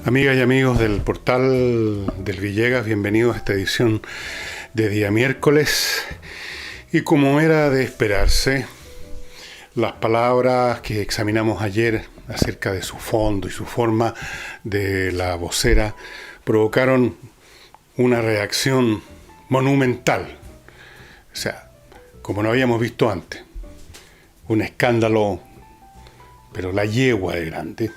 Amigas y amigos del portal del Villegas, bienvenidos a esta edición de día miércoles. Y como era de esperarse, las palabras que examinamos ayer acerca de su fondo y su forma de la vocera provocaron una reacción monumental. O sea, como no habíamos visto antes. Un escándalo, pero la yegua de grande.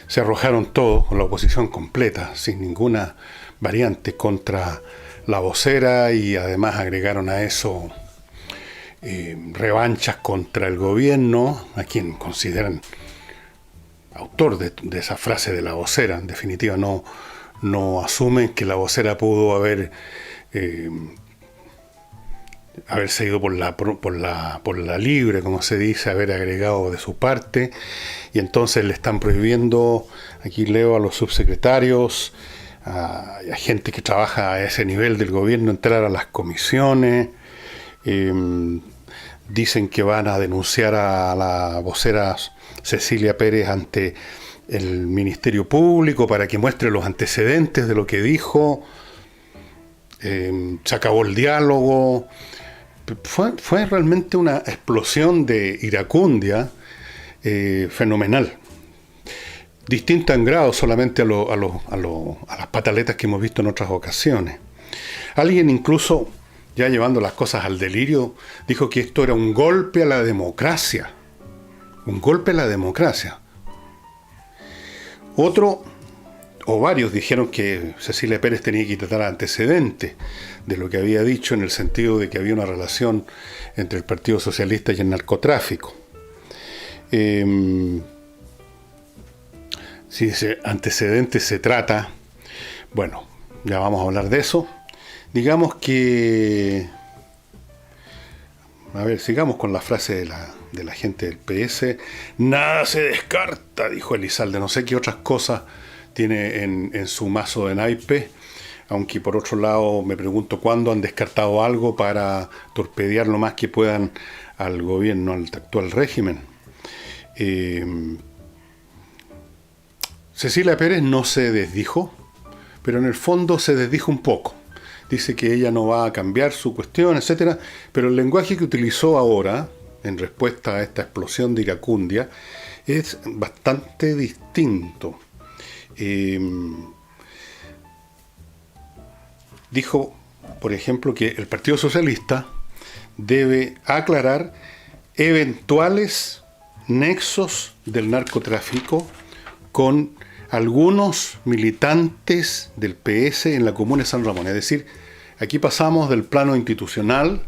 Se arrojaron todos, con la oposición completa, sin ninguna variante, contra la vocera y además agregaron a eso revanchas contra el gobierno, a quien consideran autor de esa frase de la vocera. En definitiva, no asumen que la vocera pudo haberse ido por la libre, como se dice, haber agregado de su parte, y entonces le están prohibiendo, aquí leo, a los subsecretarios, a gente que trabaja a ese nivel del gobierno, entrar a las comisiones. Dicen que van a denunciar a la vocera Cecilia Pérez ante el Ministerio Público para que muestre los antecedentes de lo que dijo. Se acabó el diálogo. Fue realmente una explosión de iracundia fenomenal, distinta en grado solamente a las pataletas que hemos visto en otras ocasiones. Alguien incluso, ya llevando las cosas al delirio, dijo que esto era un golpe a la democracia. Un golpe a la democracia. Otro, o varios, dijeron que Cecilia Pérez tenía que tratar antecedentes de lo que había dicho, en el sentido de que había una relación entre el Partido Socialista y el narcotráfico. Si ese antecedente se trata, bueno, ya vamos a hablar de eso. Digamos que, a ver, sigamos con la frase de la gente del PS. Nada se descarta, dijo Elizalde. No sé qué otras cosas tiene en su mazo de naipes, aunque por otro lado me pregunto cuándo han descartado algo para torpedear lo más que puedan al gobierno, al actual régimen. Cecilia Pérez no se desdijo, pero en el fondo se desdijo un poco. Dice que ella no va a cambiar su cuestión, etcétera, pero el lenguaje que utilizó ahora, en respuesta a esta explosión de iracundia, es bastante distinto. Dijo, por ejemplo, que el Partido Socialista debe aclarar eventuales nexos del narcotráfico con algunos militantes del PS en la comuna de San Ramón. Es decir, aquí pasamos del plano institucional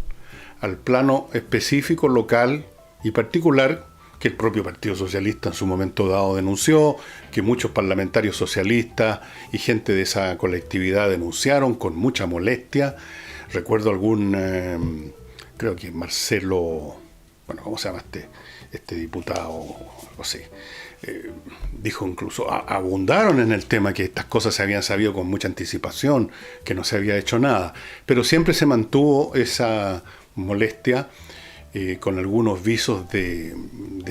al plano específico, local y particular, que el propio Partido Socialista en su momento dado denunció, que muchos parlamentarios socialistas y gente de esa colectividad denunciaron con mucha molestia. Recuerdo creo que Marcelo, bueno, ¿cómo se llama este diputado? Algo así. Dijo incluso, abundaron en el tema, que estas cosas se habían sabido con mucha anticipación, que no se había hecho nada, pero siempre se mantuvo esa molestia, con algunos visos de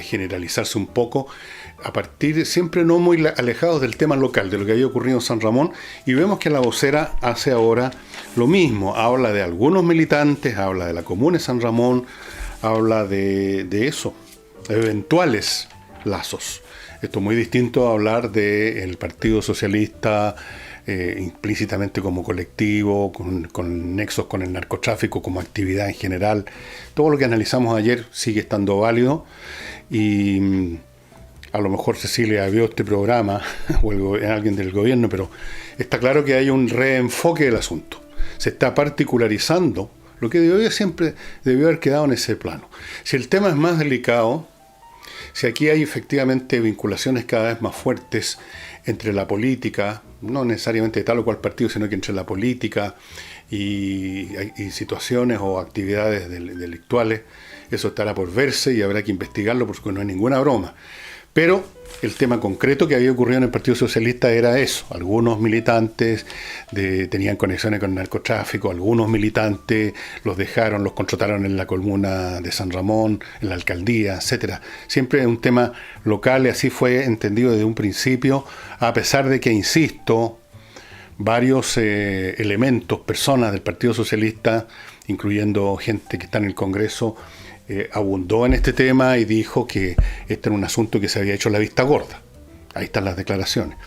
generalizarse un poco, a partir, siempre no muy alejados del tema local, de lo que había ocurrido en San Ramón, y vemos que la vocera hace ahora lo mismo, habla de algunos militantes, habla de la comuna de San Ramón, habla de eso, eventuales lazos. Esto es muy distinto a hablar del Partido Socialista implícitamente como colectivo, con nexos con el narcotráfico como actividad en general. Todo lo que analizamos ayer sigue estando válido, y a lo mejor Cecilia vio este programa o alguien del gobierno, pero está claro que hay un reenfoque del asunto. Se está particularizando lo que siempre debió haber quedado en ese plano. Si el tema es más delicado, si aquí hay efectivamente vinculaciones cada vez más fuertes entre la política, no necesariamente de tal o cual partido, sino que entre la política y situaciones o actividades delictuales, eso estará por verse y habrá que investigarlo, porque no hay ninguna broma. Pero el tema concreto que había ocurrido en el Partido Socialista era eso. Algunos militantes tenían conexiones con el narcotráfico, algunos militantes los dejaron, los contrataron en la comuna de San Ramón, en la alcaldía, etcétera. Siempre es un tema local y así fue entendido desde un principio, a pesar de que, insisto, varios elementos, personas del Partido Socialista, incluyendo gente que está en el Congreso, abundó en este tema y dijo que este era un asunto que se había hecho la vista gorda. Ahí están las declaraciones.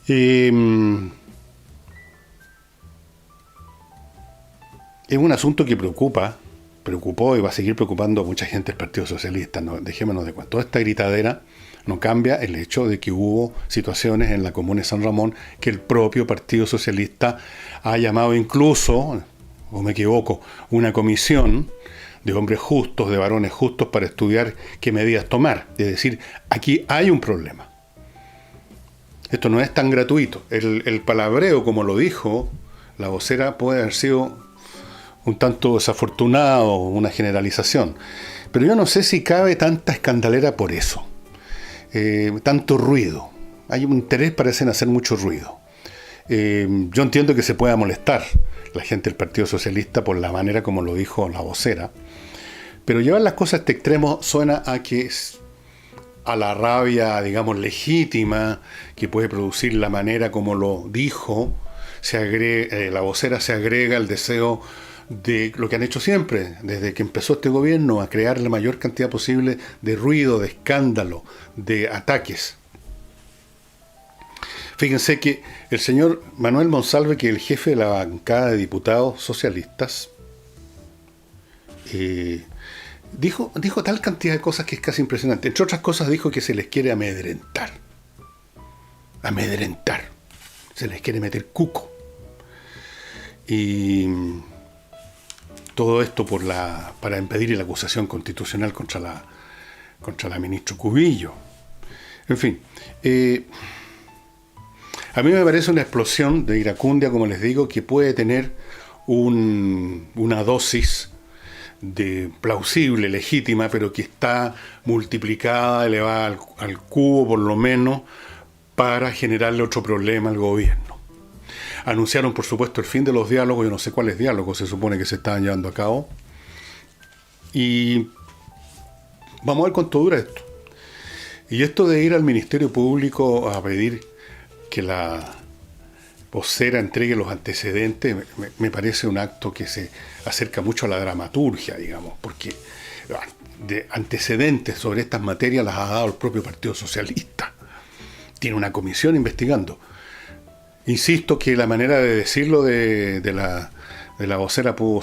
Es un asunto que preocupó y va a seguir preocupando a mucha gente del Partido Socialista. No, dejémonos de cuenta. Toda esta gritadera no cambia el hecho de que hubo situaciones en la comuna de San Ramón que el propio Partido Socialista ha llamado incluso, o me equivoco, una comisión de hombres justos, de varones justos, para estudiar qué medidas tomar. Es decir, aquí hay un problema. Esto no es tan gratuito. El palabreo, como lo dijo la vocera, puede haber sido un tanto desafortunado, una generalización. Pero yo no sé si cabe tanta escandalera por eso. Tanto ruido. Hay un interés, parecen hacer mucho ruido. Yo entiendo que se pueda molestar la gente del Partido Socialista por la manera como lo dijo la vocera, pero llevar las cosas a este extremo suena a la rabia, digamos, legítima que puede producir la manera como lo dijo. La vocera se agrega el deseo de lo que han hecho siempre, desde que empezó este gobierno, a crear la mayor cantidad posible de ruido, de escándalo, de ataques. Fíjense que el señor Manuel Monsalve, que es el jefe de la bancada de diputados socialistas, dijo tal cantidad de cosas que es casi impresionante. Entre otras cosas dijo que se les quiere amedrentar. Se les quiere meter cuco. Y todo esto para impedir la acusación constitucional contra la ministra Cubillo. En fin, a mí me parece una explosión de iracundia, como les digo, que puede tener una dosis de plausible, legítima, pero que está multiplicada, elevada al cubo por lo menos, para generarle otro problema al gobierno. Anunciaron, por supuesto, el fin de los diálogos. Yo no sé cuáles diálogos se supone que se estaban llevando a cabo. Y vamos a ver cuánto dura esto. Y esto de ir al Ministerio Público a pedir que la vocera entregue los antecedentes me parece un acto que se acerca mucho a la dramaturgia, digamos, porque de antecedentes sobre estas materias las ha dado el propio Partido Socialista. Tiene una comisión investigando. Insisto que la manera de decirlo de la vocera pudo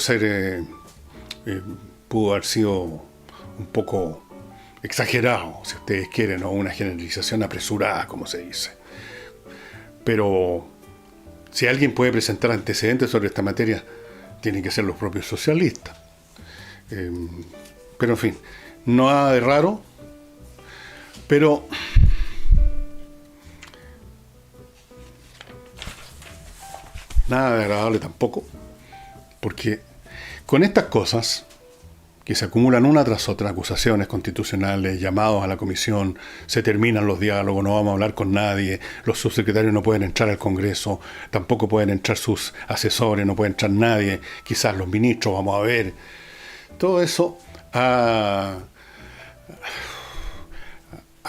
haber sido un poco exagerado, si ustedes quieren, o una generalización apresurada, como se dice. Pero si alguien puede presentar antecedentes sobre esta materia, tienen que ser los propios socialistas. Pero en fin, no nada de raro, pero nada de agradable tampoco, porque con estas cosas que se acumulan una tras otra, acusaciones constitucionales, llamados a la comisión, se terminan los diálogos, no vamos a hablar con nadie, los subsecretarios no pueden entrar al Congreso, tampoco pueden entrar sus asesores, no puede entrar nadie, quizás los ministros, vamos a ver. Todo eso ha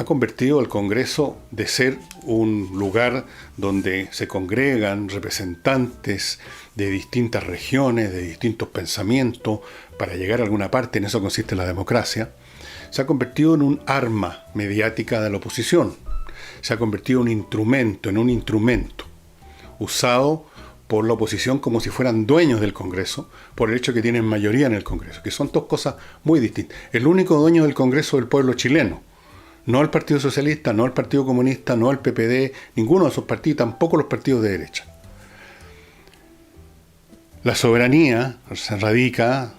convertido el Congreso de ser un lugar donde se congregan representantes de distintas regiones, de distintos pensamientos, para llegar a alguna parte. En eso consiste la democracia. Se ha convertido en un arma mediática de la oposición. Se ha convertido en un instrumento usado por la oposición como si fueran dueños del Congreso, por el hecho de que tienen mayoría en el Congreso, que son dos cosas muy distintas. El único dueño del Congreso es el pueblo chileno, no el Partido Socialista, no el Partido Comunista, no el PPD, ninguno de esos partidos, tampoco los partidos de derecha. La soberanía se radica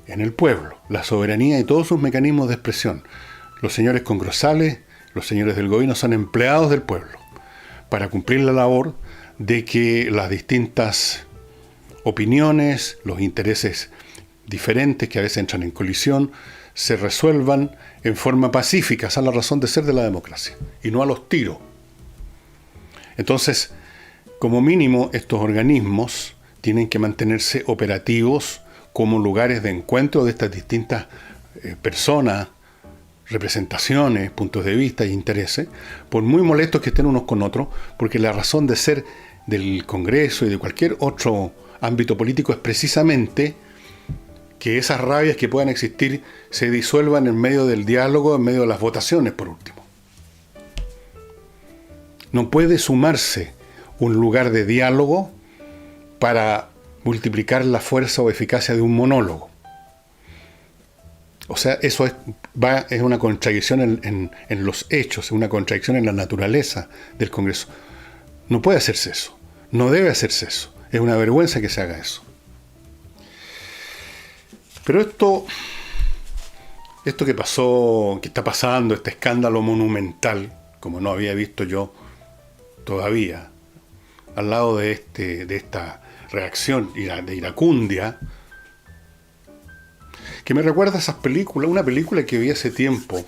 en el pueblo, la soberanía y todos sus mecanismos de expresión. Los señores congrosales, los señores del gobierno son empleados del pueblo para cumplir la labor de que las distintas opiniones, los intereses diferentes que a veces entran en colisión se resuelvan en forma pacífica. Esa es la razón de ser de la democracia, y no a los tiros. Entonces, como mínimo, estos organismos tienen que mantenerse operativos como lugares de encuentro de estas distintas personas, representaciones, puntos de vista e intereses, por muy molestos que estén unos con otros, porque la razón de ser del Congreso y de cualquier otro ámbito político es precisamente que esas rabias que puedan existir se disuelvan en medio del diálogo, en medio de las votaciones, por último. No puede sumarse un lugar de diálogo para multiplicar la fuerza o eficacia de un monólogo. O sea, eso es una contradicción en los hechos, es una contradicción en la naturaleza del Congreso. No puede hacerse eso, no debe hacerse eso. Es una vergüenza que se haga eso. Pero esto que pasó, que está pasando, este escándalo monumental, como no había visto yo todavía, al lado de esta reacción de iracundia, que me recuerda a esas películas, una película que vi hace tiempo,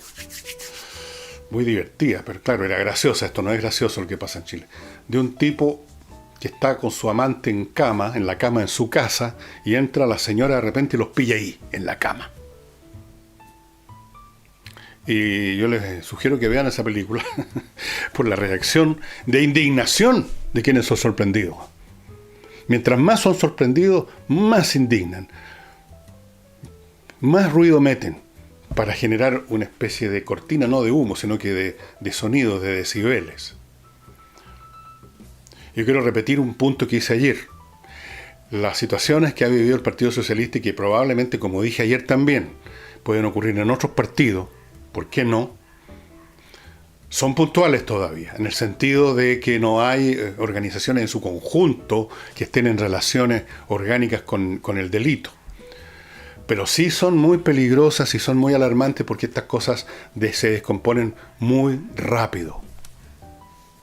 muy divertida, pero claro, era graciosa. Esto no es gracioso lo que pasa en Chile, de un tipo que está con su amante en la cama en su casa, y entra la señora de repente y los pilla ahí, en la cama. Y yo les sugiero que vean esa película por la reacción de indignación de quienes son sorprendidos. Mientras más son sorprendidos, más se indignan, más ruido meten para generar una especie de cortina, no de humo, sino que de sonidos, de decibeles. Yo quiero repetir un punto que hice ayer. Las situaciones que ha vivido el Partido Socialista, y que probablemente, como dije ayer también, pueden ocurrir en otros partidos, ¿por qué no?, son puntuales todavía, en el sentido de que no hay organizaciones en su conjunto que estén en relaciones orgánicas con el delito. Pero sí son muy peligrosas y son muy alarmantes, porque estas cosas se descomponen muy rápido.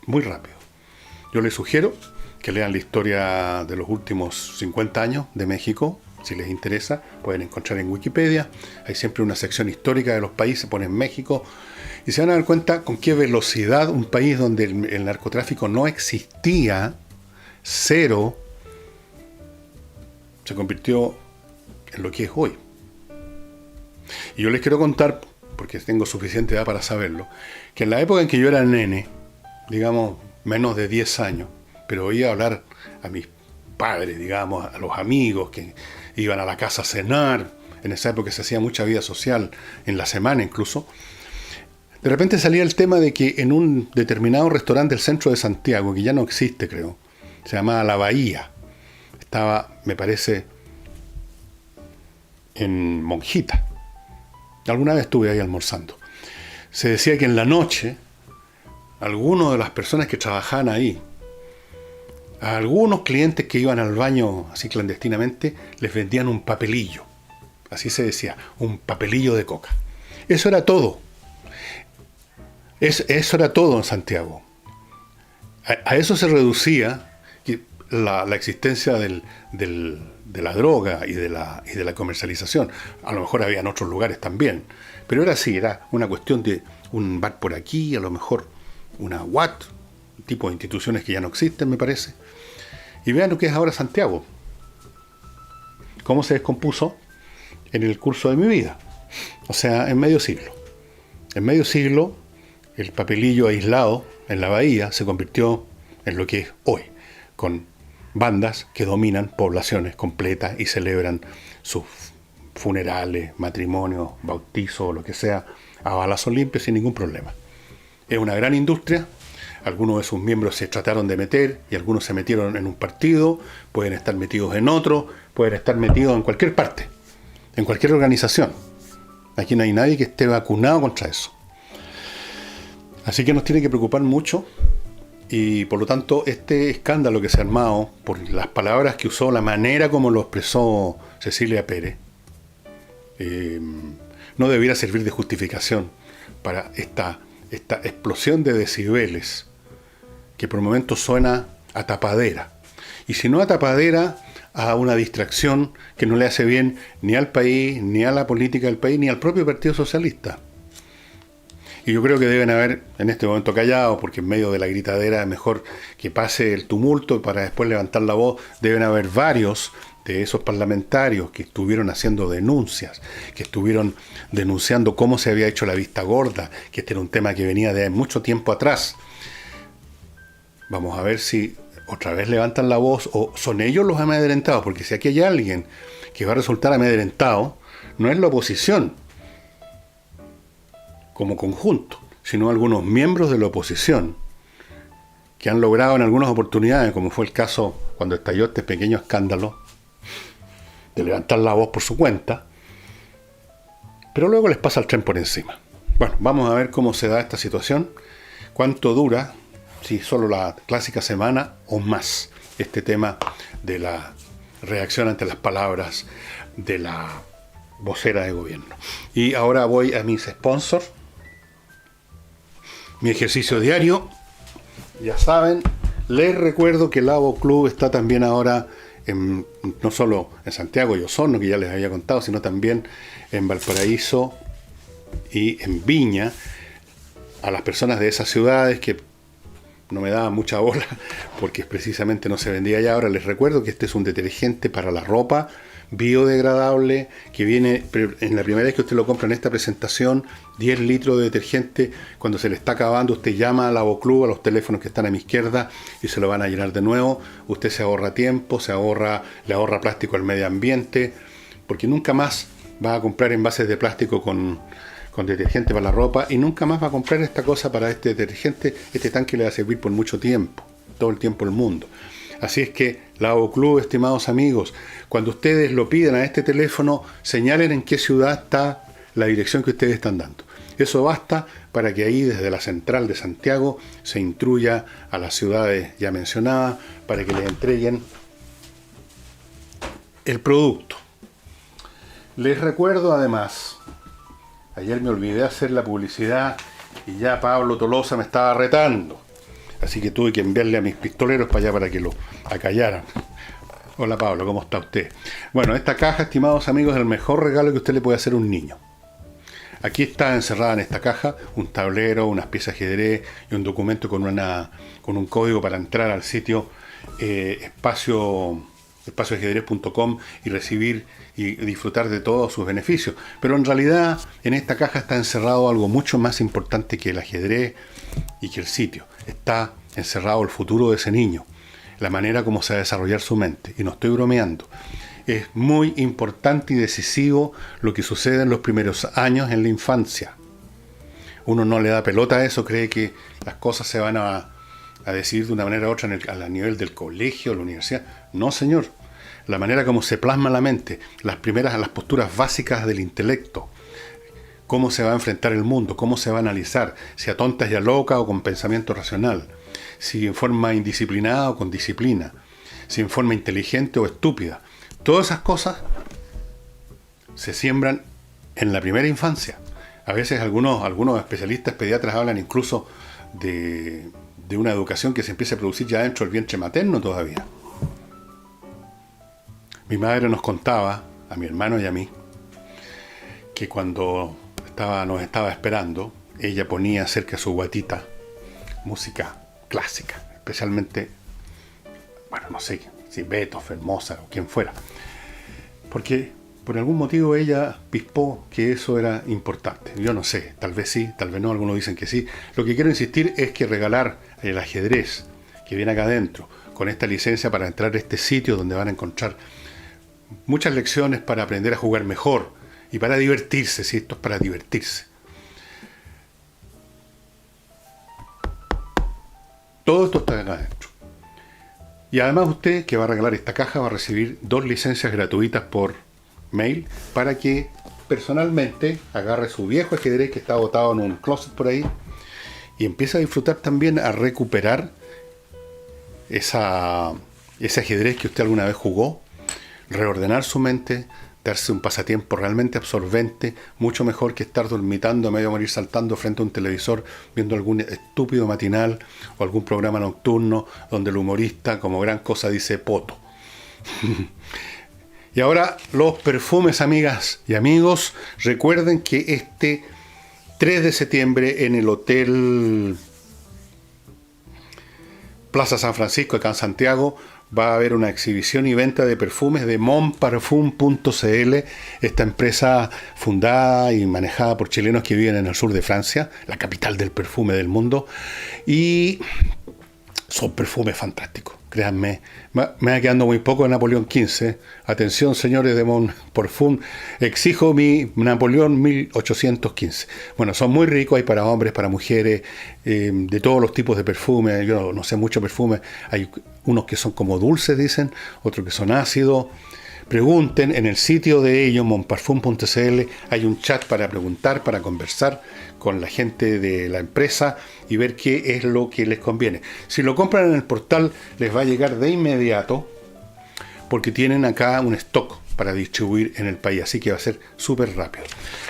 Muy rápido. Yo les sugiero que lean la historia de los últimos 50 años de México. Si les interesa, pueden encontrar en Wikipedia. Hay siempre una sección histórica de los países, ponen México, y se van a dar cuenta con qué velocidad un país donde el narcotráfico no existía, cero, se convirtió en lo que es hoy. Y yo les quiero contar, porque tengo suficiente edad para saberlo, que en la época en que yo era nene, digamos menos de 10 años, pero oía hablar a mis padres, digamos, a los amigos que iban a la casa a cenar. En esa época se hacía mucha vida social, en la semana incluso. De repente salía el tema de que en un determinado restaurante del centro de Santiago, que ya no existe, creo, se llamaba La Bahía, estaba, me parece, en Monjita. Alguna vez estuve ahí almorzando. Se decía que en la noche, algunas de las personas que trabajaban ahí, a algunos clientes que iban al baño así clandestinamente, les vendían un papelillo. Así se decía, un papelillo de coca. Eso era todo. Eso era todo en Santiago. A eso se reducía la existencia de la droga y de la comercialización. A lo mejor había en otros lugares también, pero era así, era una cuestión de un bar por aquí, a lo mejor una UAT, tipo de instituciones que ya no existen, me parece. Y vean lo que es ahora Santiago, cómo se descompuso en el curso de mi vida, o sea, en medio siglo. En medio siglo, el papelillo aislado en la bahía se convirtió en lo que es hoy, con bandas que dominan poblaciones completas y celebran sus funerales, matrimonios, bautizos, lo que sea, a balazos limpios sin ningún problema. Es una gran industria. Algunos de sus miembros se trataron de meter, y algunos se metieron en un partido, pueden estar metidos en otro, pueden estar metidos en cualquier parte, en cualquier organización. Aquí no hay nadie que esté vacunado contra eso. Así que nos tiene que preocupar mucho, y por lo tanto este escándalo que se ha armado por las palabras que usó, la manera como lo expresó Cecilia Pérez, no debiera servir de justificación para esta explosión de decibeles que por momentos suena a tapadera. Y si no a tapadera, a una distracción que no le hace bien ni al país, ni a la política del país, ni al propio Partido Socialista. Y yo creo que deben haber en este momento callados, porque en medio de la gritadera es mejor que pase el tumulto para después levantar la voz. Deben haber varios de esos parlamentarios que estuvieron haciendo denuncias, que estuvieron denunciando cómo se había hecho la vista gorda, que este era un tema que venía de mucho tiempo atrás. Vamos a ver si otra vez levantan la voz o son ellos los amedrentados, porque si aquí hay alguien que va a resultar amedrentado, no es la oposición como conjunto, sino algunos miembros de la oposición que han logrado en algunas oportunidades, como fue el caso cuando estalló este pequeño escándalo, de levantar la voz por su cuenta, pero luego les pasa el tren por encima. Bueno, vamos a ver cómo se da esta situación, cuánto dura, si solo la clásica semana o más, este tema de la reacción ante las palabras de la vocera de gobierno. Y ahora voy a mis sponsors. Mi ejercicio diario, ya saben, les recuerdo que el Lavo Club está también ahora no solo en Santiago y Osorno, que ya les había contado, sino también en Valparaíso y en Viña. A las personas de esas ciudades que no me daban mucha bola porque precisamente no se vendía ya, ahora les recuerdo que este es un detergente para la ropa biodegradable, que viene en la primera vez que usted lo compra en esta presentación, 10 litros de detergente. Cuando se le está acabando, usted llama al Lavo Club, a los teléfonos que están a mi izquierda, y se lo van a llenar de nuevo. Usted se ahorra tiempo, le ahorra plástico al medio ambiente, porque nunca más va a comprar envases de plástico con detergente para la ropa, y nunca más va a comprar esta cosa para este detergente. Este tanque le va a servir por mucho tiempo, todo el tiempo del mundo. Así es que, Lavo Club, estimados amigos, cuando ustedes lo pidan a este teléfono, señalen en qué ciudad está la dirección que ustedes están dando. Eso basta para que ahí, desde la central de Santiago, se instruya a las ciudades ya mencionadas para que les entreguen el producto. Les recuerdo además, ayer me olvidé hacer la publicidad y ya Pablo Tolosa me estaba retando. Así que tuve que enviarle a mis pistoleros para allá para que lo acallaran. Hola Pablo, ¿cómo está usted? Bueno, esta caja, estimados amigos, es el mejor regalo que usted le puede hacer a un niño. Aquí está encerrada en esta caja un tablero, unas piezas de ajedrez y un documento con un código para entrar al sitio espacioajedrez.com y recibir y disfrutar de todos sus beneficios. Pero en realidad en esta caja está encerrado algo mucho más importante que el ajedrez y que el sitio. Está encerrado el futuro de ese niño, la manera como se va a desarrollar su mente. Y no estoy bromeando. Es muy importante y decisivo lo que sucede en los primeros años en la infancia. Uno no le da pelota a eso, cree que las cosas se van a decidir de una manera u otra a nivel del colegio, la universidad. No, señor. La manera como se plasma la mente, las posturas básicas del intelecto, cómo se va a enfrentar el mundo, cómo se va a analizar, si a tontas y a loca o con pensamiento racional, si en forma indisciplinada o con disciplina, si en forma inteligente o estúpida. Todas esas cosas se siembran en la primera infancia. A veces algunos especialistas pediatras hablan incluso de una educación que se empieza a producir ya dentro del vientre materno todavía. Mi madre nos contaba, a mi hermano y a mí, que cuando nos estaba esperando, ella ponía cerca de su guatita música clásica, especialmente, bueno, no sé si Beethoven, Mozart o quien fuera, porque por algún motivo ella pispó que eso era importante. Yo no sé, tal vez sí, tal vez no, algunos dicen que sí. Lo que quiero insistir es que regalar el ajedrez que viene acá adentro, con esta licencia para entrar a este sitio donde van a encontrar muchas lecciones para aprender a jugar mejor y para divertirse, si esto es para divertirse. Todo esto está acá adentro. Y además usted, que va a regalar esta caja, va a recibir 2 licencias gratuitas por mail para que personalmente agarre su viejo ajedrez que está botado en un closet por ahí y empiece a disfrutar también, a recuperar ese ajedrez que usted alguna vez jugó, reordenar su mente, darse un pasatiempo realmente absorbente, mucho mejor que estar dormitando, medio morir saltando frente a un televisor, viendo algún estúpido matinal o algún programa nocturno donde el humorista como gran cosa dice poto. Y ahora los perfumes, amigas y amigos. Recuerden que este 3 de septiembre en el Hotel Plaza San Francisco, acá en Santiago, va a haber una exhibición y venta de perfumes de monparfum.cl, esta empresa fundada y manejada por chilenos que viven en el sur de Francia, la capital del perfume del mundo, y son perfumes fantásticos, créanme. Me va quedando muy poco de Napoleón XV. Atención, señores de Monparfum, exijo mi Napoleón 1815. Bueno, son muy ricos, hay para hombres, para mujeres, de todos los tipos de perfumes. Yo no sé mucho perfume, hay unos que son como dulces, dicen, otros que son ácidos. Pregunten en el sitio de ellos, monparfum.cl, hay un chat para preguntar, para conversar con la gente de la empresa y ver qué es lo que les conviene. Si lo compran en el portal, les va a llegar de inmediato, porque tienen acá un stock para distribuir en el país, así que va a ser súper rápido.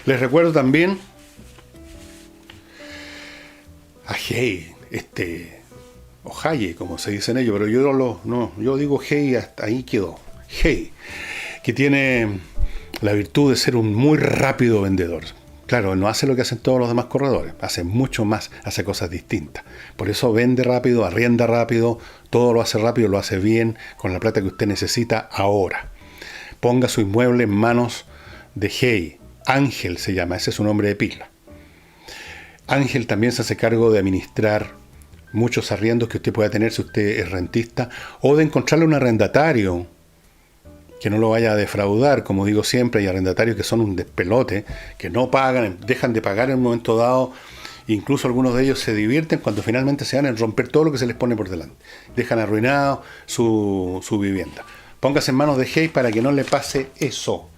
Les recuerdo también a Hey, o Haye, como se dicen ellos, pero yo digo Hey, hasta ahí quedó. Hey, que tiene la virtud de ser un muy rápido vendedor. Claro, no hace lo que hacen todos los demás corredores, hace mucho más, hace cosas distintas. Por eso vende rápido, arrienda rápido, todo lo hace rápido, lo hace bien, con la plata que usted necesita ahora. Ponga su inmueble en manos de Hey. Ángel se llama, ese es su nombre de pila. Ángel también se hace cargo de administrar muchos arriendos que usted pueda tener si usted es rentista, o de encontrarle un arrendatario que no lo vaya a defraudar. Como digo siempre, hay arrendatarios que son un despelote, que no pagan, dejan de pagar en un momento dado, incluso algunos de ellos se divierten cuando finalmente se van a romper todo lo que se les pone por delante. Dejan arruinado su vivienda. Póngase en manos de Hey para que no le pase eso.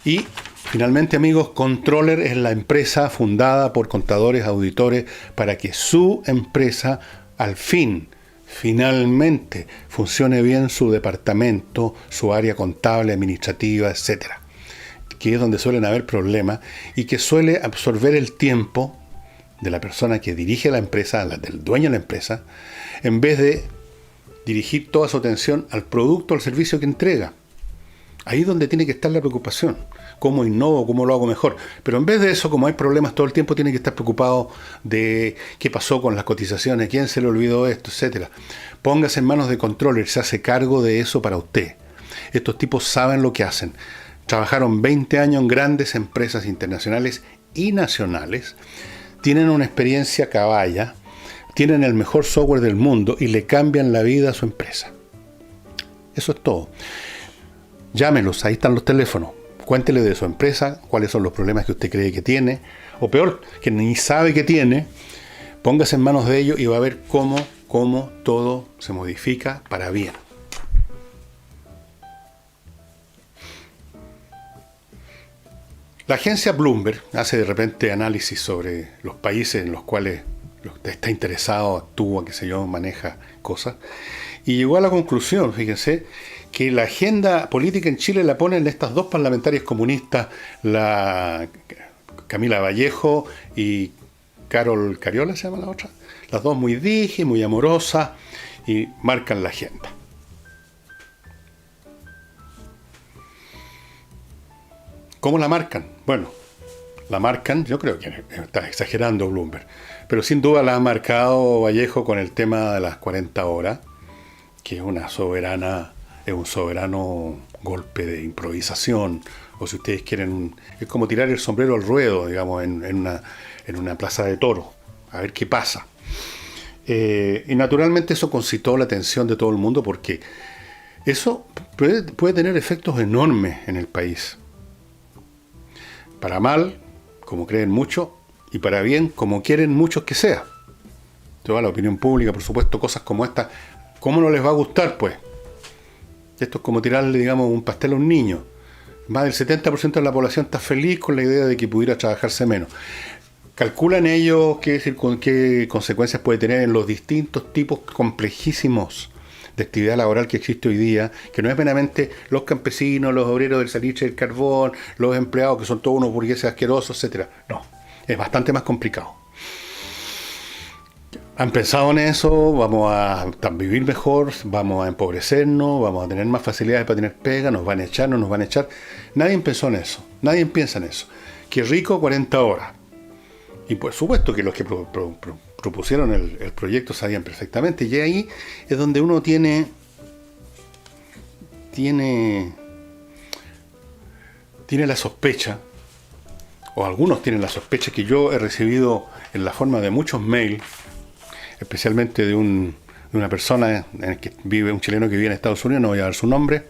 Y finalmente, amigos, Controller es la empresa fundada por contadores, auditores, para que su empresa al finalmente funcione bien su departamento, su área contable, administrativa, etcétera, que es donde suelen haber problemas y que suele absorber el tiempo de la persona que dirige la empresa, del dueño de la empresa, en vez de dirigir toda su atención al producto, al servicio que entrega. Ahí es donde tiene que estar la preocupación. ¿Cómo innovo? ¿Cómo lo hago mejor? Pero en vez de eso, como hay problemas todo el tiempo, tiene que estar preocupado de qué pasó con las cotizaciones, quién se le olvidó esto, etcétera. Póngase en manos de Controller, se hace cargo de eso para usted. Estos tipos saben lo que hacen. Trabajaron 20 años en grandes empresas internacionales y nacionales, tienen una experiencia caballa, tienen el mejor software del mundo y le cambian la vida a su empresa. Eso es todo. Llámelos, ahí están los teléfonos. Cuéntele de su empresa, cuáles son los problemas que usted cree que tiene, o peor, que ni sabe que tiene. Póngase en manos de ellos y va a ver cómo todo se modifica para bien. La agencia Bloomberg hace de repente análisis sobre los países en los cuales está interesado, actúa, qué sé yo, maneja cosas, y llegó a la conclusión, fíjense, que la agenda política en Chile la ponen estas dos parlamentarias comunistas, la Camila Vallejo y Carol Cariola, se llama la otra, las dos muy dije, muy amorosas, y marcan la agenda. ¿Cómo la marcan? Bueno, la marcan, yo creo que está exagerando Bloomberg, pero sin duda la ha marcado Vallejo con el tema de las 40 horas, que es un soberano golpe de improvisación, o si ustedes quieren, es como tirar el sombrero al ruedo, digamos, en una plaza de toros, a ver qué pasa. Y naturalmente eso concitó la atención de todo el mundo, porque eso puede tener efectos enormes en el país. Para mal, como creen muchos, y para bien, como quieren muchos que sea. Toda la opinión pública, por supuesto, cosas como esta, ¿cómo no les va a gustar, pues? Esto es como tirarle, digamos, un pastel a un niño. Más del 70% de la población está feliz con la idea de que pudiera trabajarse menos. Calculan ellos qué consecuencias puede tener en los distintos tipos complejísimos de actividad laboral que existe hoy día, que no es meramente los campesinos, los obreros del salitre del carbón, los empleados que son todos unos burgueses asquerosos, etcétera. No, es bastante más complicado. han pensado en eso, vamos a vivir mejor, vamos a empobrecernos, vamos a tener más facilidades para tener pega, nos van a echar, no nos van a echar. Nadie pensó en eso, nadie piensa en eso. Qué rico 40 horas. Y por supuesto que los que propusieron el proyecto sabían perfectamente. Y ahí es donde uno tiene la sospecha, o algunos tienen la sospecha, que yo he recibido en la forma de muchos mails, especialmente de una persona que vive, un chileno que vive en Estados Unidos, no voy a dar su nombre,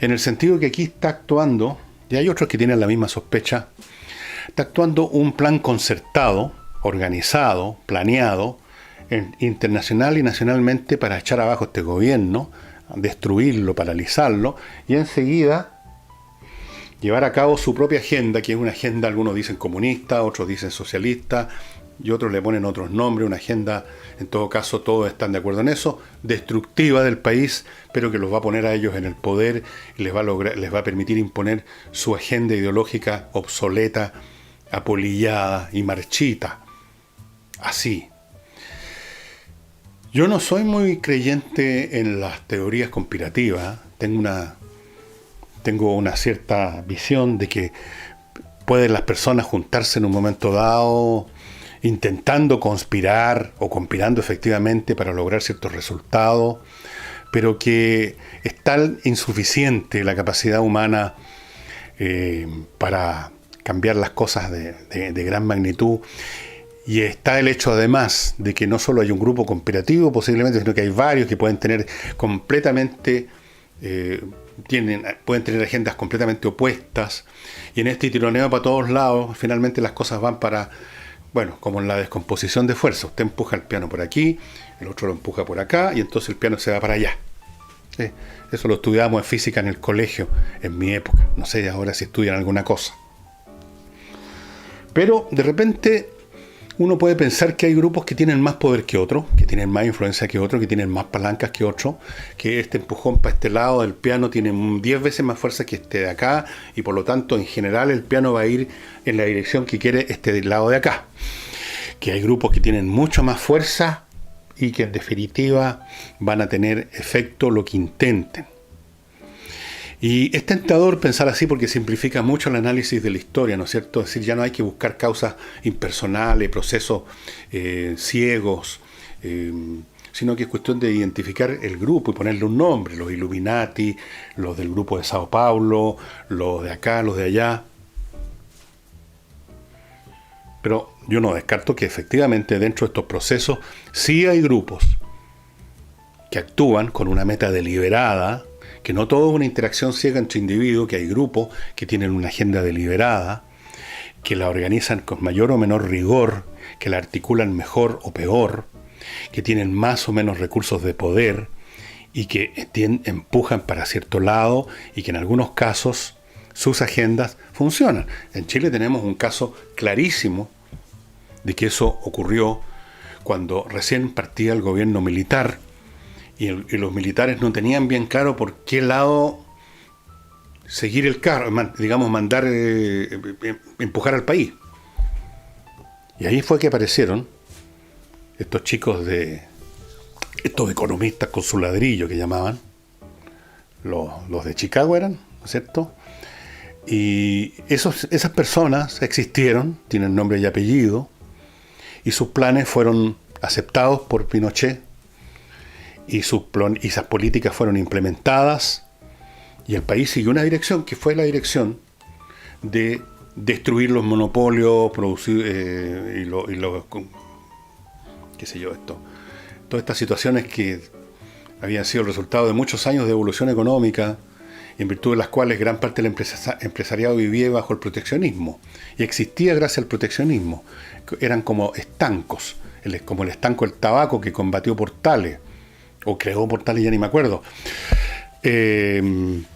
en el sentido que aquí está actuando, y hay otros que tienen la misma sospecha, está actuando un plan concertado, organizado, planeado, internacional y nacionalmente para echar abajo este gobierno, destruirlo, paralizarlo, y enseguida llevar a cabo su propia agenda, que es una agenda, algunos dicen comunista, otros dicen socialista, y otros le ponen otros nombres, una agenda, en todo caso todos están de acuerdo en eso, destructiva del país, pero que los va a poner a ellos en el poder y les va a permitir imponer su agenda ideológica obsoleta, apolillada y marchita. Así. Yo no soy muy creyente en las teorías conspirativas, tengo una cierta visión de que pueden las personas juntarse en un momento dado intentando conspirar o conspirando efectivamente para lograr ciertos resultados, pero que es tan insuficiente la capacidad humana para cambiar las cosas de gran magnitud. Y está el hecho además de que no solo hay un grupo conspirativo posiblemente, sino que hay varios que pueden tener completamente pueden tener agendas completamente opuestas, y en este tironeo para todos lados finalmente las cosas van para, bueno, como en la descomposición de fuerza, usted empuja el piano por aquí, el otro lo empuja por acá, y entonces el piano se va para allá. Eso lo estudiábamos en física en el colegio, en mi época, no sé ahora si estudian alguna cosa. Pero de repente uno puede pensar que hay grupos que tienen más poder que otros, que tienen más influencia que otros, que tienen más palancas que otros, que este empujón para este lado del piano tiene 10 veces más fuerza que este de acá, y por lo tanto en general el piano va a ir en la dirección que quiere este del lado de acá. Que hay grupos que tienen mucho más fuerza y que en definitiva van a tener efecto lo que intenten. Y es tentador pensar así porque simplifica mucho el análisis de la historia, ¿no es cierto? Es decir, ya no hay que buscar causas impersonales, procesos ciegos, sino que es cuestión de identificar el grupo y ponerle un nombre, los Illuminati, los del grupo de Sao Paulo, los de acá, los de allá. Pero yo no descarto que efectivamente dentro de estos procesos sí hay grupos que actúan con una meta deliberada, que no todo es una interacción ciega entre individuos, que hay grupos que tienen una agenda deliberada, que la organizan con mayor o menor rigor, que la articulan mejor o peor, que tienen más o menos recursos de poder y que empujan para cierto lado y que en algunos casos sus agendas funcionan. En Chile tenemos un caso clarísimo de que eso ocurrió cuando recién partía el gobierno militar y los militares no tenían bien claro por qué lado seguir el carro, digamos, mandar, empujar al país. Y ahí fue que aparecieron estos chicos estos economistas con su ladrillo que llamaban, los de Chicago eran, ¿no es cierto? Y esas personas existieron, tienen nombre y apellido, y sus planes fueron aceptados por Pinochet, y esas políticas fueron implementadas, y el país siguió una dirección que fue la dirección de destruir los monopolios, producir qué sé yo, todas estas situaciones que habían sido el resultado de muchos años de evolución económica, en virtud de las cuales gran parte del empresariado vivía bajo el proteccionismo, y existía gracias al proteccionismo. Eran como estancos, como el estanco del tabaco que combatió Portales, o creó Portales, ya ni me acuerdo. Fueron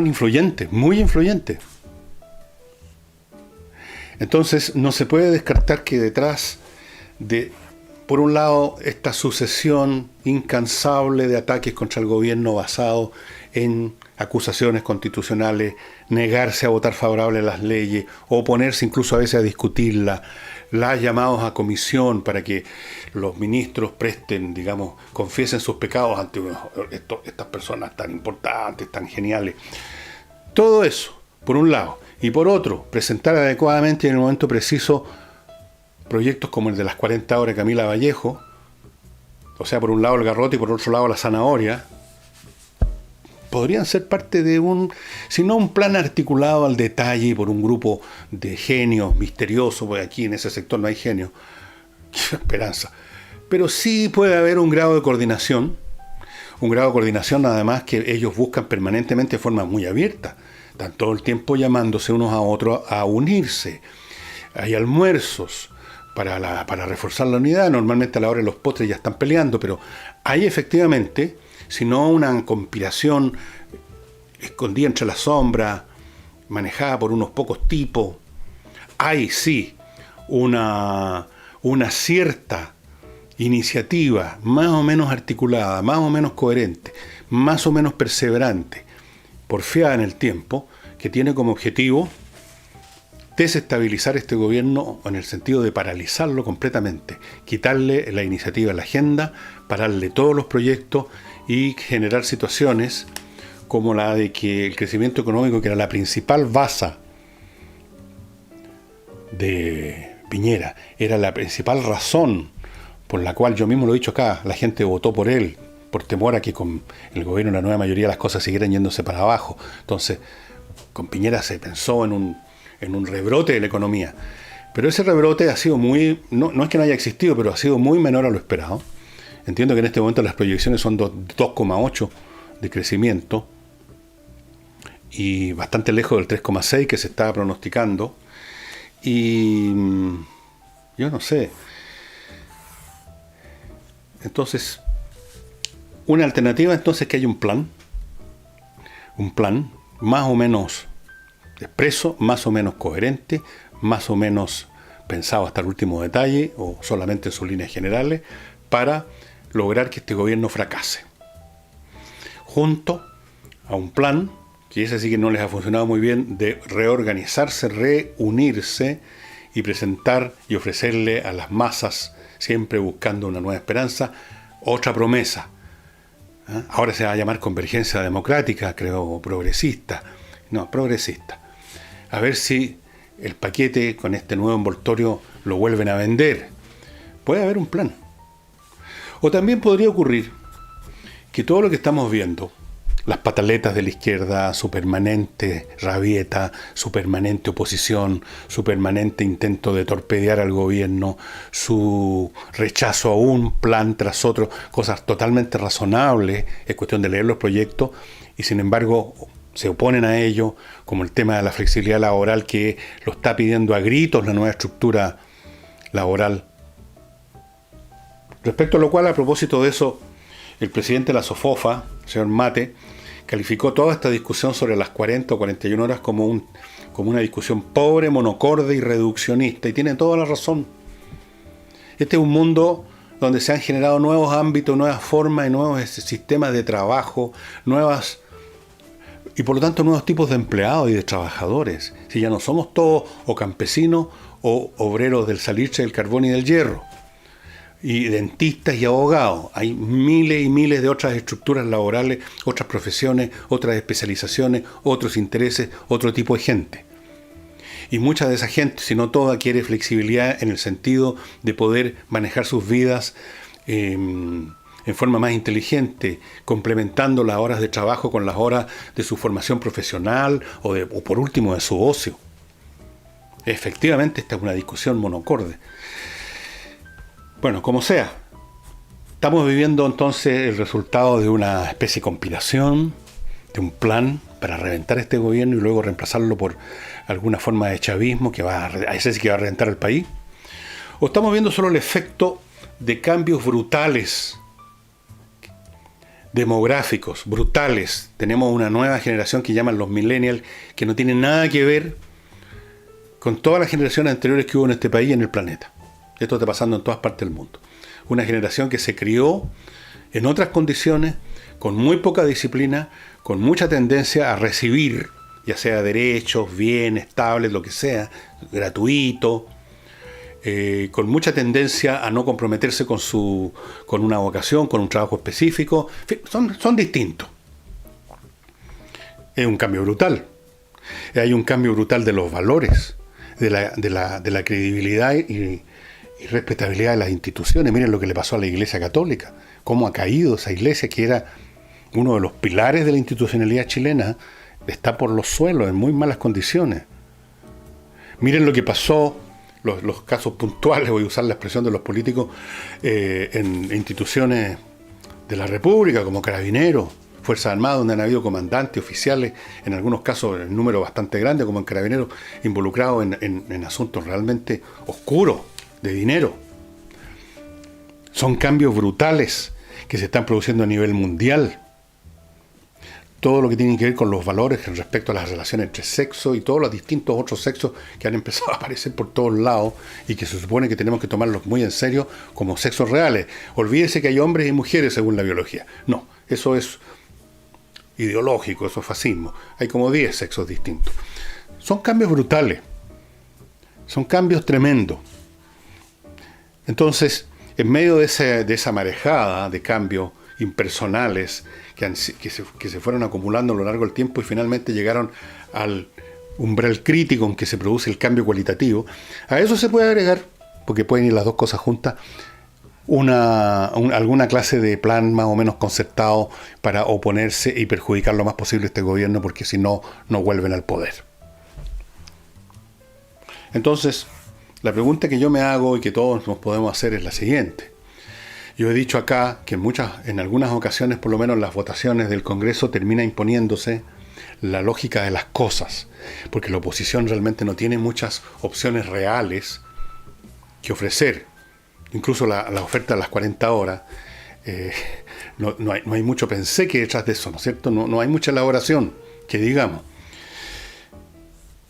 influyentes, muy influyentes. Entonces no se puede descartar que detrás de, por un lado, esta sucesión incansable de ataques contra el gobierno basado en acusaciones constitucionales, negarse a votar favorable a las leyes, oponerse incluso a veces a discutirlas, las llamados a comisión para que los ministros presten, digamos, confiesen sus pecados ante estas personas tan importantes, tan geniales. Todo eso, por un lado. Y por otro, presentar adecuadamente y en el momento preciso proyectos como el de las 40 horas de Camila Vallejo, o sea, por un lado el garrote y por otro lado la zanahoria, podrían ser parte de si no un plan articulado al detalle por un grupo de genios misteriosos, porque aquí en ese sector no hay genios, qué esperanza, pero sí puede haber un grado de coordinación además que ellos buscan permanentemente de forma muy abierta, están todo el tiempo llamándose unos a otros a unirse, hay almuerzos para reforzar la unidad, normalmente a la hora de los postres ya están peleando, pero hay efectivamente, sino una conspiración escondida entre la sombra, manejada por unos pocos tipos. Hay, sí, una cierta iniciativa más o menos articulada, más o menos coherente, más o menos perseverante, porfiada en el tiempo, que tiene como objetivo desestabilizar este gobierno en el sentido de paralizarlo completamente, quitarle la iniciativa a la agenda, pararle todos los proyectos y generar situaciones como la de que el crecimiento económico, que era la principal base de Piñera, era la principal razón por la cual, yo mismo lo he dicho acá, la gente votó por él, por temor a que con el gobierno de la nueva mayoría las cosas siguieran yéndose para abajo. Entonces, con Piñera se pensó en un rebrote de la economía. Pero ese rebrote ha sido no es que no haya existido, pero ha sido muy menor a lo esperado. Entiendo que en este momento las proyecciones son 2,8 de crecimiento y bastante lejos del 3,6 que se estaba pronosticando. Y yo no sé. Entonces, una alternativa entonces que haya un plan más o menos expreso, más o menos coherente, más o menos pensado hasta el último detalle o solamente en sus líneas generales para lograr que este gobierno fracase. Junto a un plan, que ese sí que no les ha funcionado muy bien, de reorganizarse, reunirse y presentar y ofrecerle a las masas, siempre buscando una nueva esperanza, otra promesa. Ahora se va a llamar convergencia democrática, creo, progresista. No, progresista. A ver si el paquete con este nuevo envoltorio lo vuelven a vender. Puede haber un plan. O también podría ocurrir que todo lo que estamos viendo, las pataletas de la izquierda, su permanente rabieta, su permanente oposición, su permanente intento de torpedear al gobierno, su rechazo a un plan tras otro, cosas totalmente razonables, es cuestión de leer los proyectos, y sin embargo se oponen a ello, como el tema de la flexibilidad laboral que lo está pidiendo a gritos la nueva estructura laboral. Respecto a lo cual, a propósito de eso, el presidente de la SOFOFA, el señor Mate, calificó toda esta discusión sobre las 40 o 41 horas como una discusión pobre, monocorde y reduccionista, y tiene toda la razón. Este es un mundo donde se han generado nuevos ámbitos, nuevas formas y nuevos sistemas de trabajo, y por lo tanto nuevos tipos de empleados y de trabajadores. Si ya no somos todos o campesinos o obreros del salitre, del carbón y del hierro, y dentistas y abogados. Hay miles y miles de otras estructuras laborales, otras profesiones, otras especializaciones, otros intereses, otro tipo de gente. Y mucha de esa gente, si no toda, quiere flexibilidad en el sentido de poder manejar sus vidas en forma más inteligente, complementando las horas de trabajo con las horas de su formación profesional o por último de su ocio. Efectivamente, esta es una discusión monocorde. Bueno, como sea, estamos viviendo entonces el resultado de una especie de compilación, de un plan para reventar este gobierno y luego reemplazarlo por alguna forma de chavismo que va a reventar el país. O estamos viendo solo el efecto de cambios brutales, demográficos, brutales. Tenemos una nueva generación que llaman los millennials, que no tienen nada que ver con todas las generaciones anteriores que hubo en este país y en el planeta. Esto está pasando en todas partes del mundo. Una generación que se crió en otras condiciones, con muy poca disciplina, con mucha tendencia a recibir, ya sea derechos, bienes, tablets, lo que sea, gratuito, con mucha tendencia a no comprometerse con una vocación, con un trabajo específico. En fin, son distintos. Es un cambio brutal. Hay un cambio brutal de los valores, de la credibilidad y respetabilidad de las instituciones. Miren lo que le pasó a la Iglesia Católica, cómo ha caído esa iglesia que era uno de los pilares de la institucionalidad chilena, está por los suelos, en muy malas condiciones. Miren lo que pasó, los casos puntuales, voy a usar la expresión de los políticos, en instituciones de la República, como Carabineros, Fuerzas Armadas, donde han habido comandantes, oficiales, en algunos casos en número bastante grande, como en Carabineros, involucrados en asuntos realmente oscuros, de dinero. Son cambios brutales que se están produciendo a nivel mundial. Todo lo que tiene que ver con los valores respecto a las relaciones entre sexos y todos los distintos otros sexos que han empezado a aparecer por todos lados y que se supone que tenemos que tomarlos muy en serio como sexos reales. Olvídese que hay hombres y mujeres según la biología. No, eso es ideológico, eso es fascismo. Hay como 10 sexos distintos. Son cambios brutales. Son cambios tremendos. Entonces, en medio de esa marejada de cambios impersonales que se fueron acumulando a lo largo del tiempo y finalmente llegaron al umbral crítico en que se produce el cambio cualitativo, a eso se puede agregar, porque pueden ir las dos cosas juntas, alguna clase de plan más o menos concertado para oponerse y perjudicar lo más posible a este gobierno, porque si no, no vuelven al poder. Entonces, la pregunta que yo me hago y que todos nos podemos hacer es la siguiente. Yo he dicho acá que en algunas ocasiones, por lo menos en las votaciones del Congreso, termina imponiéndose la lógica de las cosas, porque la oposición realmente no tiene muchas opciones reales que ofrecer. Incluso la oferta de las 40 horas, no hay mucho pensé que detrás de eso, ¿no es cierto? No hay mucha elaboración, que digamos.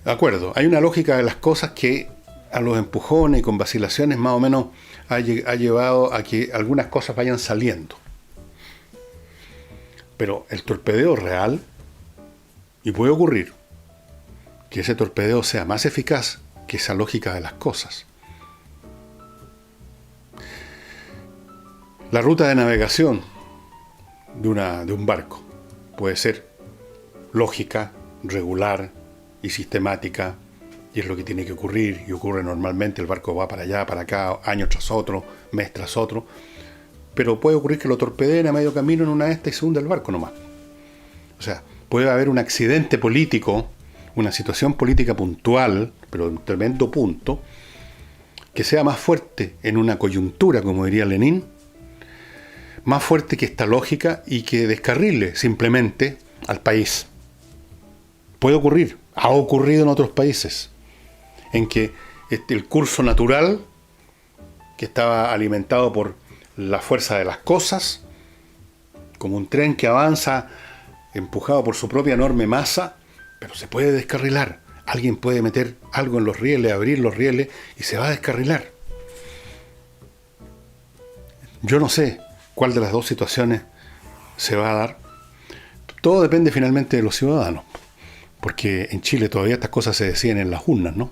De acuerdo, hay una lógica de las cosas que a los empujones y con vacilaciones más o menos ha llevado a que algunas cosas vayan saliendo. Pero el torpedeo real, y puede ocurrir que ese torpedeo sea más eficaz que esa lógica de las cosas. La ruta de navegación de un barco puede ser lógica, regular y sistemática, y es lo que tiene que ocurrir, y ocurre normalmente. El barco va para allá, para acá, año tras otro, mes tras otro, pero puede ocurrir que lo torpedeen a medio camino en una de estas y se hunda el barco nomás. O sea, puede haber un accidente político, una situación política puntual, pero en un tremendo punto, que sea más fuerte en una coyuntura, como diría Lenin, más fuerte que esta lógica y que descarrile simplemente al país. Puede ocurrir, ha ocurrido en otros países, en que el curso natural, que estaba alimentado por la fuerza de las cosas, como un tren que avanza empujado por su propia enorme masa, pero se puede descarrilar. Alguien puede meter algo en los rieles, abrir los rieles y se va a descarrilar. Yo no sé cuál de las dos situaciones se va a dar. Todo depende finalmente de los ciudadanos, porque en Chile todavía estas cosas se deciden en las urnas, ¿no?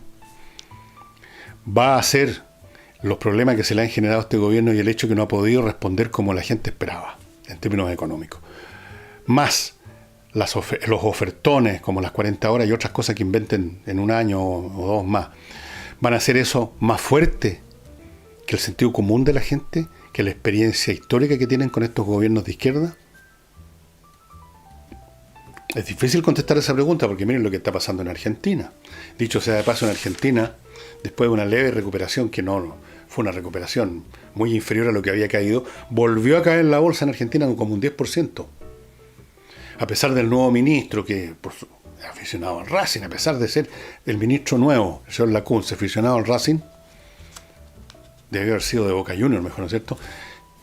Va a ser los problemas que se le han generado a este gobierno y el hecho que no ha podido responder como la gente esperaba, en términos económicos. Más los ofertones, como las 40 horas y otras cosas que inventen en un año o dos más, van a hacer eso más fuerte que el sentido común de la gente, que la experiencia histórica que tienen con estos gobiernos de izquierda. Es difícil contestar esa pregunta porque miren lo que está pasando en Argentina. Dicho sea de paso, en Argentina, después de una leve recuperación, que no fue una recuperación muy inferior a lo que había caído, volvió a caer la bolsa en Argentina como un 10%. A pesar del nuevo ministro, que es aficionado al Racing, a pesar de ser el ministro nuevo, el señor Lacunce, aficionado al Racing, debe haber sido de Boca Juniors, mejor, ¿no es cierto?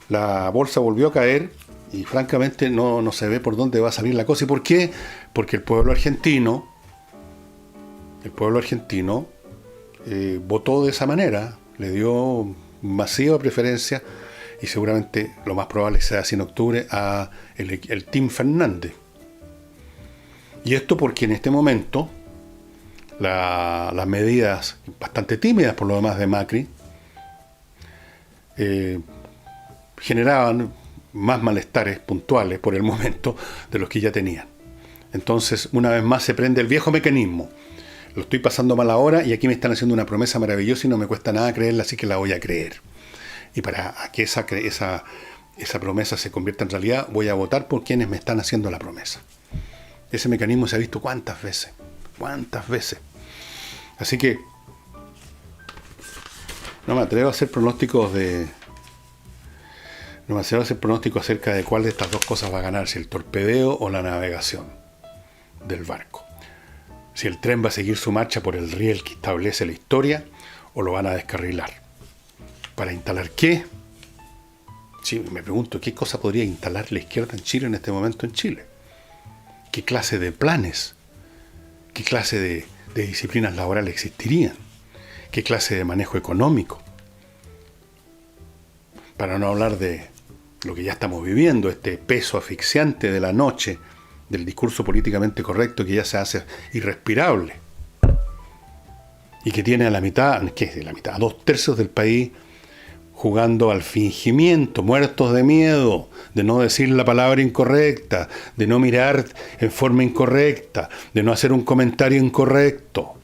La bolsa volvió a caer y francamente no se ve por dónde va a salir la cosa. ¿Y por qué? Porque el pueblo argentino votó de esa manera, le dio masiva preferencia y seguramente lo más probable sea así en octubre, a el Team Fernández. Y esto porque en este momento las medidas bastante tímidas por lo demás de Macri generaban más malestares puntuales por el momento de los que ya tenían. Entonces, una vez más se prende el viejo mecanismo. Lo estoy pasando mal ahora y aquí me están haciendo una promesa maravillosa y no me cuesta nada creerla, así que la voy a creer. Y para que esa promesa se convierta en realidad, voy a votar por quienes me están haciendo la promesa. Ese mecanismo se ha visto cuántas veces. Así que no me atrevo a hacer pronósticos acerca de cuál de estas dos cosas va a ganar, si el torpedeo o la navegación del barco. Si el tren va a seguir su marcha por el riel que establece la historia o lo van a descarrilar. ¿Para instalar qué? Sí, me pregunto, ¿qué cosa podría instalar la izquierda en Chile en este momento en Chile? ¿Qué clase de planes? ¿Qué clase de disciplinas laborales existirían? ¿Qué clase de manejo económico? Para no hablar de lo que ya estamos viviendo, este peso asfixiante de la noche, del discurso políticamente correcto que ya se hace irrespirable y que tiene a la mitad, ¿qué es de la mitad? A 2/3 del país jugando al fingimiento, muertos de miedo, de no decir la palabra incorrecta, de no mirar en forma incorrecta, de no hacer un comentario incorrecto.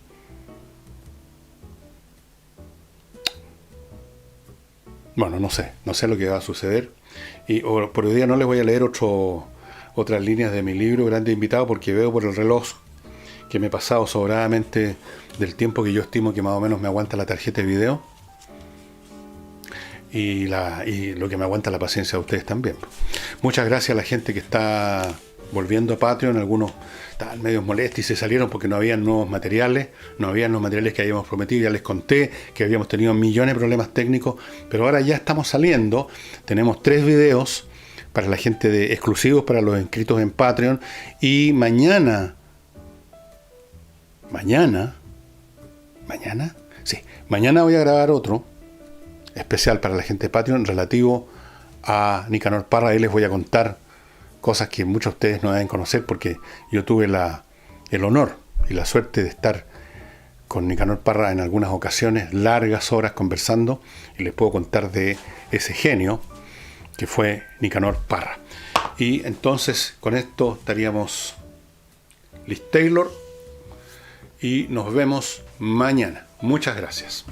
Bueno, no sé lo que va a suceder. Y por hoy día no les voy a leer otras líneas de mi libro, Grande Invitado, porque veo por el reloj que me he pasado sobradamente del tiempo que yo estimo que más o menos me aguanta la tarjeta de video. Y lo que me aguanta la paciencia de ustedes también. Muchas gracias a la gente que está volviendo a Patreon. Algunos estaban medio molestos y se salieron porque no habían nuevos materiales, no habían los materiales que habíamos prometido. Ya les conté que habíamos tenido millones de problemas técnicos, pero ahora ya estamos saliendo. Tenemos 3 videos para la gente exclusivos para los inscritos en Patreon, y mañana voy a grabar otro especial para la gente de Patreon relativo a Nicanor Parra. Ahí les voy a contar cosas que muchos de ustedes no deben conocer, porque yo tuve el honor y la suerte de estar con Nicanor Parra en algunas ocasiones, largas horas conversando, y les puedo contar de ese genio que fue Nicanor Parra. Y entonces con esto estaríamos Liz Taylor y nos vemos mañana. Muchas gracias.